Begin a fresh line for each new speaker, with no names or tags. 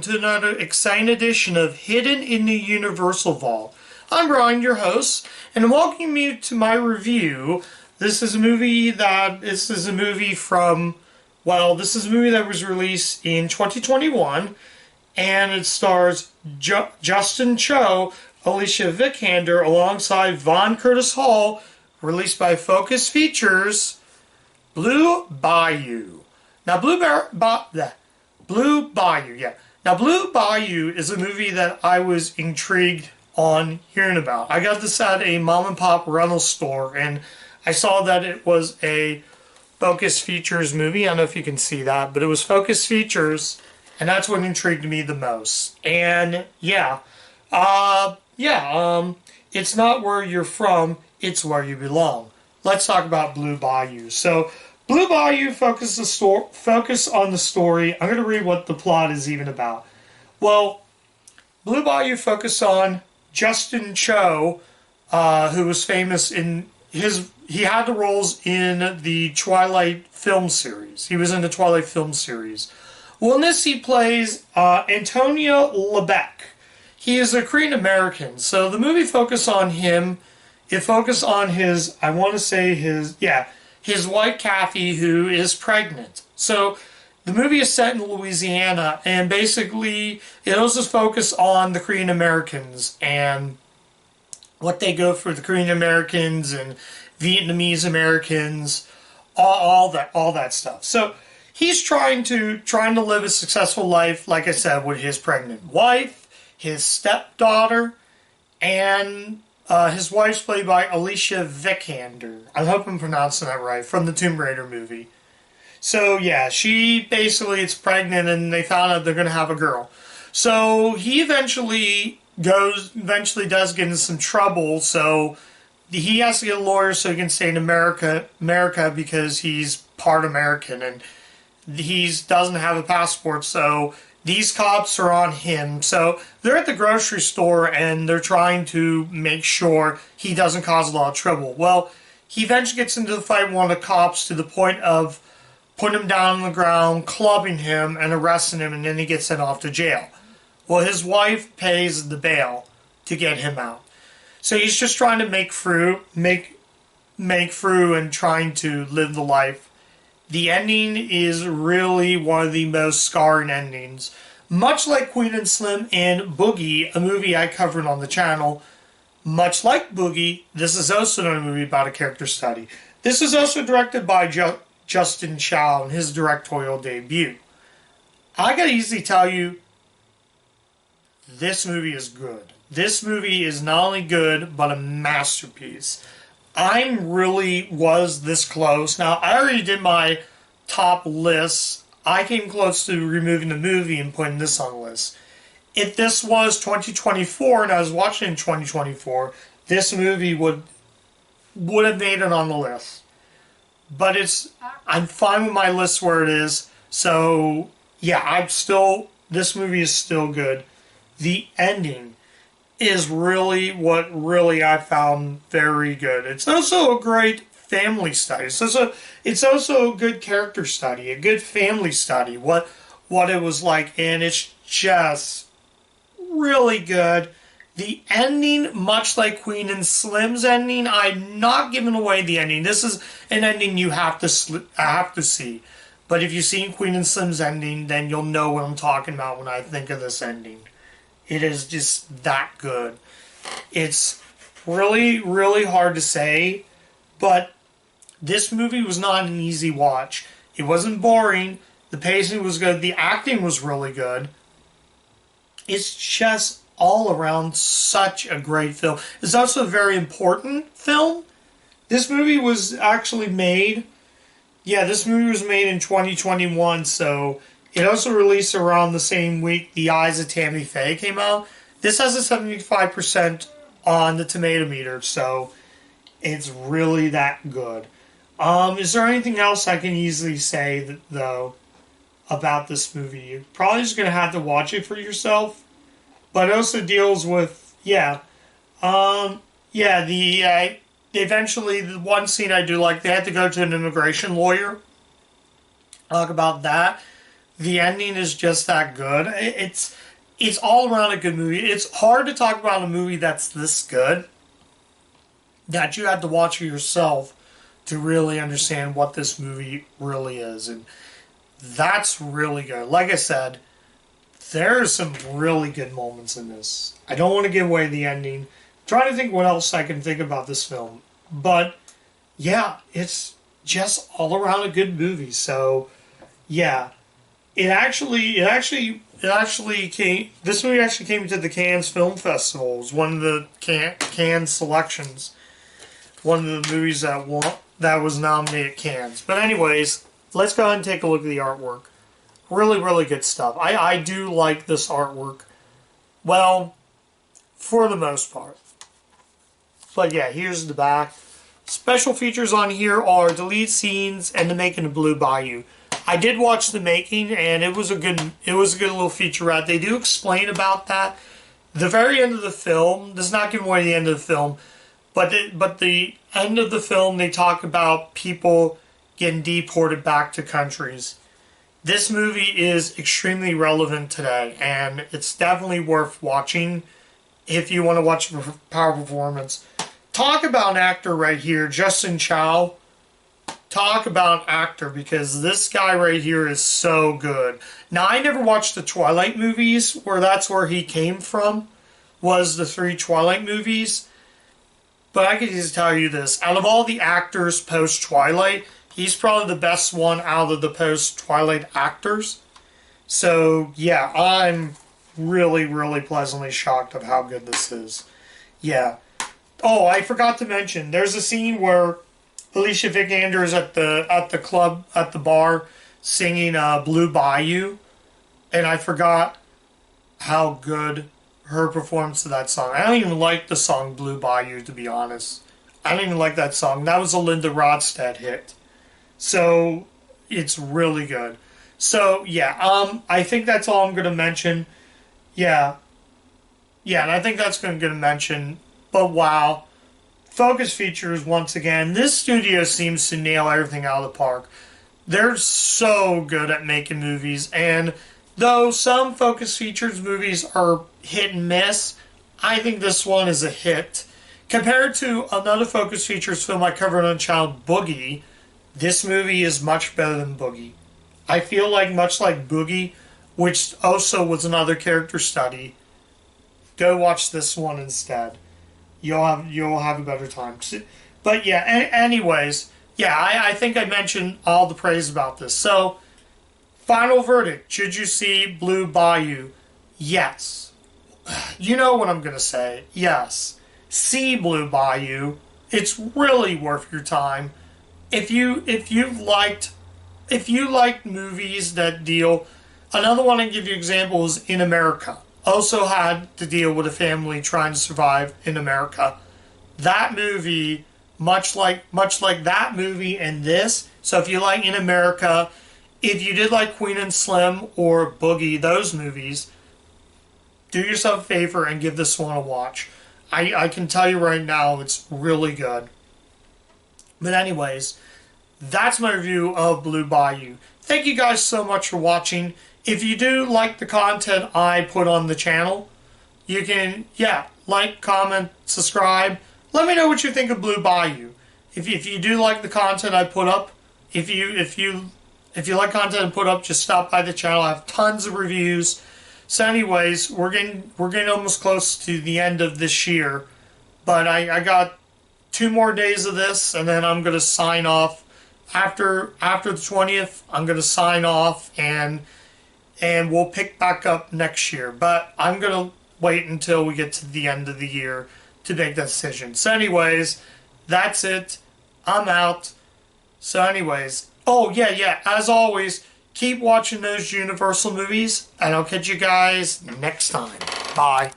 to another exciting edition of Hidden in the Universal Vault. I'm Brian, your host, and welcome you to my review. This is a movie that was released in 2021, and it stars Justin Cho, Alicia Vikander, alongside Vaughn Curtis Hall, released by Focus Features, Blue Bayou. Now, Blue Bayou is a movie that I was intrigued on hearing about. I got this at a mom and pop rental store, and I saw that it was a Focus Features movie. I don't know if you can see that, but it was Focus Features, and that's what intrigued me the most. And it's not where you're from, it's where you belong. Let's talk about Blue Bayou. So, Blue Bayou focus on the story. I'm going to read what the plot is even about. Well, Blue Bayou focused on Justin Cho, who was famous he had the roles in the Twilight film series. He was in the Twilight film series. Well, in this he plays Antonio Lebec. He is a Korean American. So the movie focused on him. It focused on his wife Kathy, who is pregnant. So the movie is set in Louisiana, and basically it also focuses on the Korean Americans and what they go through, the Korean Americans and Vietnamese Americans, all that stuff. So he's trying to live a successful life, like I said, with his pregnant wife, his stepdaughter, and his wife's played by Alicia Vikander. I hope I'm pronouncing that right, from the Tomb Raider movie. So yeah, she basically is pregnant, and they found out they're going to have a girl. So he eventually does get into some trouble. So he has to get a lawyer so he can stay in America because he's part American, and he doesn't have a passport. So these cops are on him. So they're at the grocery store, and they're trying to make sure he doesn't cause a lot of trouble. Well, he eventually gets into the fight with one of the cops to the point of putting him down on the ground, clubbing him, and arresting him, and then he gets sent off to jail. Well, his wife pays the bail to get him out. So he's just trying to make through and trying to live the life. The ending is really one of the most scarring endings. Much like Queen and Slim and Boogie, a movie I covered on the channel, much like Boogie, this is also a movie about a character study. This is also directed by Justin Chow in his directorial debut. I gotta easily tell you, this movie is good. This movie is not only good, but a masterpiece. I really was this close. Now, I already did my top lists. I came close to removing the movie and putting this on the list. If this was 2024 and I was watching in 2024, this movie would have made it on the list. But I'm fine with my list where it is. So, yeah, this movie is still good. The ending is really what I found very good. It's also a great family study. It's also a good character study, a good family study, what it was like, and it's just really good. The ending, much like Queen and Slim's ending, I'm not giving away the ending. This is an ending you have to see. But if you've seen Queen and Slim's ending, then you'll know what I'm talking about when I think of this ending. It is just that good. It's really, really hard to say, but this movie was not an easy watch. It wasn't boring. The pacing was good. The acting was really good. It's just all around such a great film. It's also a very important film. This movie was actually made... Yeah, this movie was made in 2021, so it also released around the same week The Eyes of Tammy Faye came out. This has a 75% on the tomato meter, so it's really that good. Is there anything else I can easily say, though, about this movie? You're probably just going to have to watch it for yourself. But it also deals with, eventually, the one scene I do like, they had to go to an immigration lawyer. Talk about that. the ending is just that good. It's all around a good movie. It's hard to talk about a movie that's this good that you had to watch it yourself to really understand what this movie really is. And that's really good. Like I said, there are some really good moments in this. I don't want to give away the ending. I'm trying to think what else I can think about this film. But yeah, it's just all around a good movie. So yeah, it actually came. This movie actually came to the Cannes Film Festival. It was one of the Cannes selections. One of the movies that was nominated at Cannes. But anyways, let's go ahead and take a look at the artwork. Really, really good stuff. I do like this artwork. Well, for the most part. But yeah, here's the back. Special features on here are deleted scenes and the making of Blue Bayou. I did watch the making, and it was a good little featurette. They do explain about that. The very end of the film does not give away the end of the film, but the end of the film they talk about people getting deported back to countries. This movie is extremely relevant today, and it's definitely worth watching if you want to watch a power performance. Talk about an actor right here, Justin Chow. Talk about an actor, because this guy right here is so good. Now, I never watched the Twilight movies, that's where he came from, was the 3 Twilight movies. But I can just tell you this, out of all the actors post-Twilight, he's probably the best one out of the post-Twilight actors. So, yeah, I'm really, really pleasantly shocked of how good this is. Yeah. Oh, I forgot to mention, there's a scene where Alicia Vikander is at the club, at the bar, singing Blue Bayou. And I forgot how good her performance of that song. I don't even like the song Blue Bayou, to be honest. I don't even like that song. That was a Linda Ronstadt hit. So, it's really good. So, yeah, I think that's all I'm going to mention. Yeah. Yeah, and I think that's going to mention. But wow. Focus features, once again, this studio seems to nail everything out of the park. They're so good at making movies, and though some focus features movies are hit and miss, I think this one is a hit. Compared to another focus features film I covered on Channel, Boogie, this movie is much better than Boogie. I feel like, much like Boogie, which also was another character study, go watch this one instead. You'll have a better time. But yeah, anyways, yeah, I think I mentioned all the praise about this. So, final verdict. Should you see Blue Bayou? Yes. You know what I'm going to say. Yes. See Blue Bayou. It's really worth your time. If you liked movies that deal, another one I can give you example is In America. Also had to deal with a family trying to survive in America. That movie, much like that movie and this, so if you like In America, if you did like Queen and Slim or Boogie, those movies, do yourself a favor and give this one a watch. I can tell you right now, it's really good. But anyways, that's my review of Blue Bayou. Thank you guys so much for watching. If you do like the content I put on the channel, you can, like, comment, subscribe. Let me know what you think of Blue Bayou. If you do like the content I put up, if you like content I put up, just stop by the channel. I have tons of reviews. So anyways, we're getting almost close to the end of this year. But I got 2 more days of this, and then I'm gonna sign off. After the 20th, I'm gonna sign off, and we'll pick back up next year. But I'm going to wait until we get to the end of the year to make that decision. So anyways, that's it. I'm out. So anyways, oh yeah, as always, keep watching those Universal movies, and I'll catch you guys next time. Bye.